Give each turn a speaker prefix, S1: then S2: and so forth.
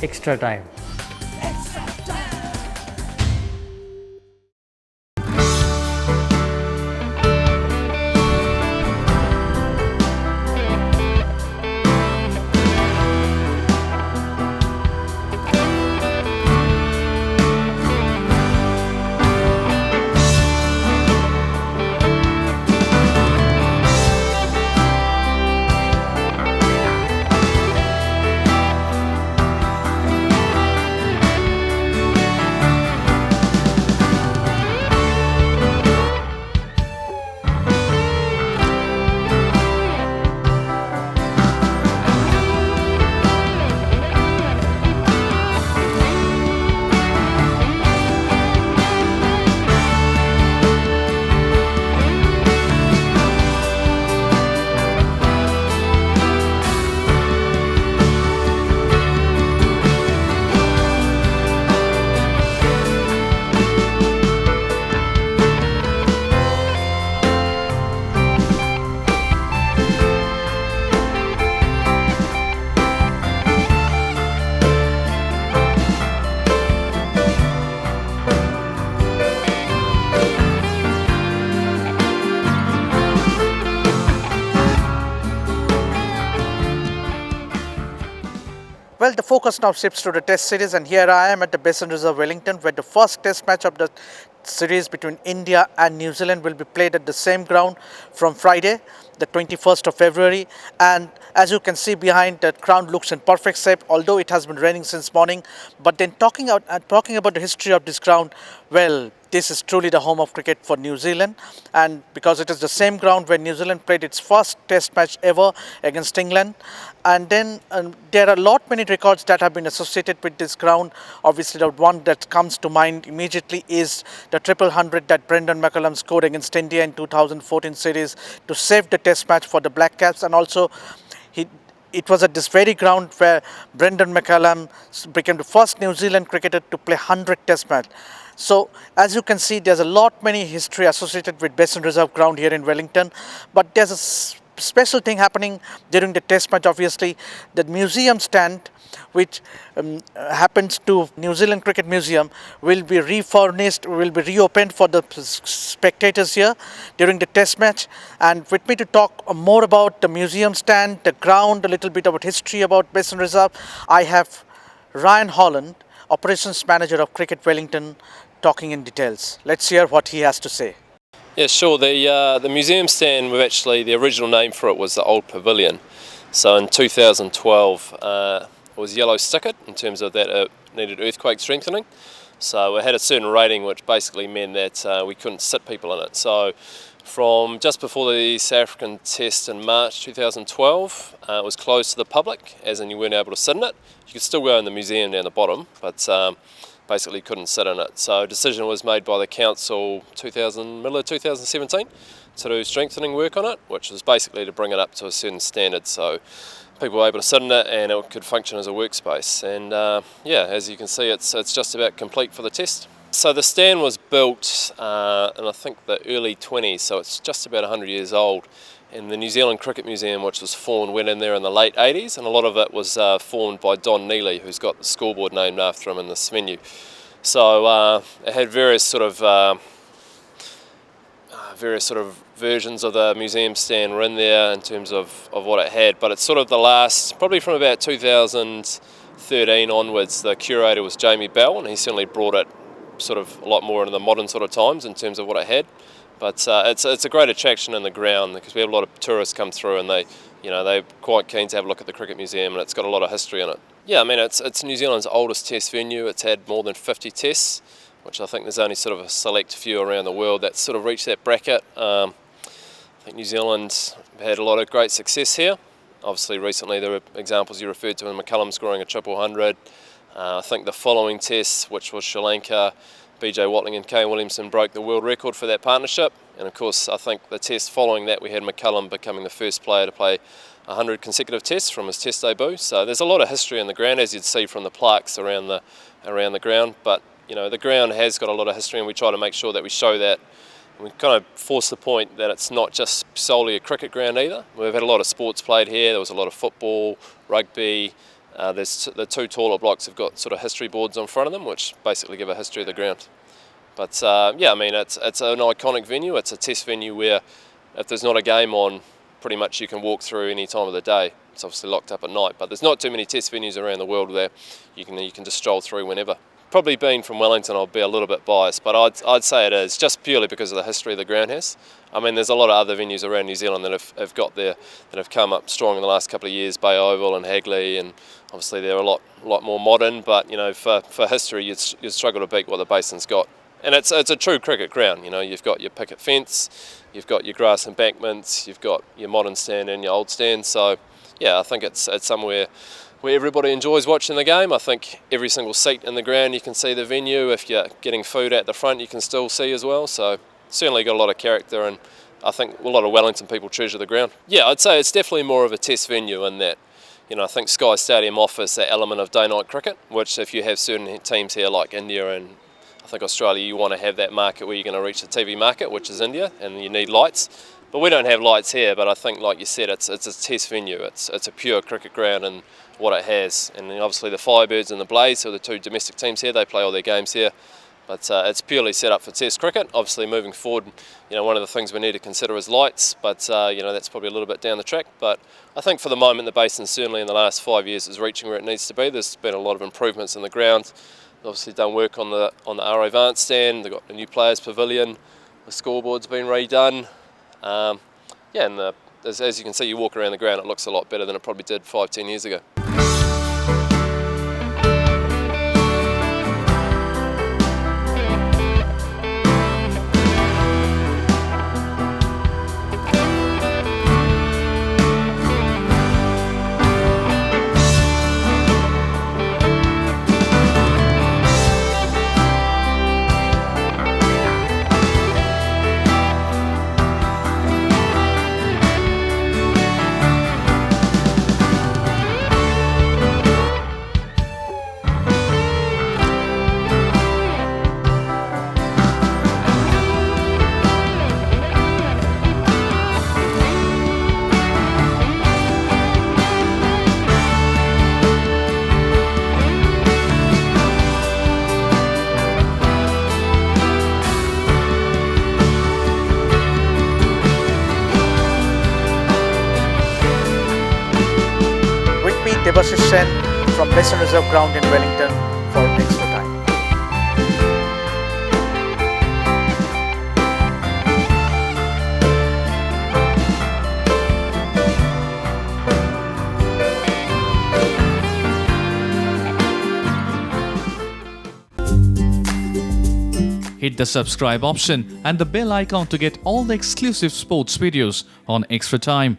S1: extra time.
S2: Well, the focus now shifts to the Test series, and here I am at the Basin Reserve, Wellington, where the first Test match of the series between India and New Zealand will be played at the same ground from Friday, the 21st of February. And as you can see behind, the ground looks in perfect shape, although it has been raining since morning. But then talking about the history of this ground, well, this is truly the home of cricket for New Zealand, and because it is the same ground where New Zealand played its first Test match ever against England. And then there are many records that have been associated with this ground. Obviously, the one that comes to mind immediately is the triple hundred that Brendan McCullum scored against India in 2014 series to save the Test match for the Black Caps, and also it was at this very ground where Brendan McCullum became the first New Zealand cricketer to play 100 Test match. So as you can see, there's many history associated with Basin Reserve ground here in Wellington, but there's a special thing happening during the Test match. Obviously, the museum stand, which happens to New Zealand Cricket Museum, will be refurnished, will be reopened for the spectators here during the Test match. And with me to talk more about the museum stand, the ground, a little bit about history about Basin Reserve, I have Ryan Holland, Operations Manager of Cricket Wellington, talking in details. Let's hear what he has to say.
S3: Yeah, sure. The museum stand, the original name for it was the Old Pavilion. So in 2012, it was yellow stickered in terms of that it needed earthquake strengthening. So it had a certain rating, which basically meant that we couldn't sit people in it. So from just before the South African Test in March 2012, it was closed to the public, as in you weren't able to sit in it. You could still go in the museum down the bottom, but basically couldn't sit in it. So a decision was made by the council middle of 2017 to do strengthening work on it, which was basically to bring it up to a certain standard so people were able to sit in it and it could function as a workspace. And as you can see, it's just about complete for the test. So the stand was built in I think the early 20s, so it's just about 100 years old. And the New Zealand Cricket Museum, which was formed, went in there in the late 80s, and a lot of it was formed by Don Neely, who's got the scoreboard named after him in this venue. So it had various sort of versions of the museum stand were in there in terms of what it had, but it's sort of the last, probably from about 2013 onwards, the curator was Jamie Bell, and he certainly brought it sort of a lot more into the modern sort of times in terms of what it had. But it's a great attraction in the ground because we have a lot of tourists come through and they're quite keen to have a look at the Cricket Museum, and it's got a lot of history in it. Yeah, I mean it's New Zealand's oldest test venue. It's had more than 50 tests, which I think there's only sort of a select few around the world that sort of reached that bracket. I think New Zealand's had a lot of great success here. Obviously recently there were examples you referred to in McCullum scoring a triple hundred. I think the following test, which was Sri Lanka, BJ Watling and Kane Williamson broke the world record for that partnership. And of course, I think the test following that, we had McCullum becoming the first player to play 100 consecutive tests from his test debut. So there's a lot of history in the ground, as you'd see from the plaques around the ground. But the ground has got a lot of history, and we try to make sure that we show that. And we kind of force the point that it's not just solely a cricket ground either. We've had a lot of sports played here. There was a lot of football, rugby, The two taller blocks have got sort of history boards on front of them, which basically give a history of the ground. But yeah, I mean, it's an iconic venue. It's a test venue where if there's not a game on, pretty much you can walk through any time of the day. It's obviously locked up at night, but there's not too many test venues around the world where you can just stroll through whenever. Probably being from Wellington, I'll be a little bit biased, but I'd say it is, just purely because of the history the ground has. I mean, there's a lot of other venues around New Zealand that have got there, that have come up strong in the last couple of years, Bay Oval and Hagley, and obviously they're a lot more modern, but you know, for history, you'd struggle to beat what the Basin's got. And it's a true cricket ground. You know, you've got your picket fence, you've got your grass embankments, you've got your modern stand and your old stand. So yeah, I think it's somewhere where everybody enjoys watching the game. I think every single seat in the ground you can see the venue. If you're getting food at the front, you can still see as well. So certainly got a lot of character, and I think a lot of Wellington people treasure the ground. Yeah, I'd say it's definitely more of a test venue in that, you know, I think Sky Stadium offers that element of day-night cricket, which if you have certain teams here like India and I think Australia, you want to have that market where you're going to reach the TV market, which is India, and you need lights. But we don't have lights here, but I think, like you said, it's a test venue. It's a pure cricket ground and what it has. And then obviously the Firebirds and the Blaze, so the two domestic teams here, they play all their games here. But it's purely set up for test cricket. Obviously moving forward, you know, one of the things we need to consider is lights, but you know, that's probably a little bit down the track. But I think for the moment, the Basin certainly in the last 5 years is reaching where it needs to be. There's been a lot of improvements in the ground. Obviously done work on the RO Vance stand. They've got a new players pavilion. The scoreboard's been redone. Yeah, and as you can see, you walk around the ground, it looks a lot better than it probably did 5-10 years ago.
S2: Deposition from Basin Reserve ground in Wellington for extra time.
S1: Hit the subscribe option and the bell icon to get all the exclusive sports videos on Extra Time.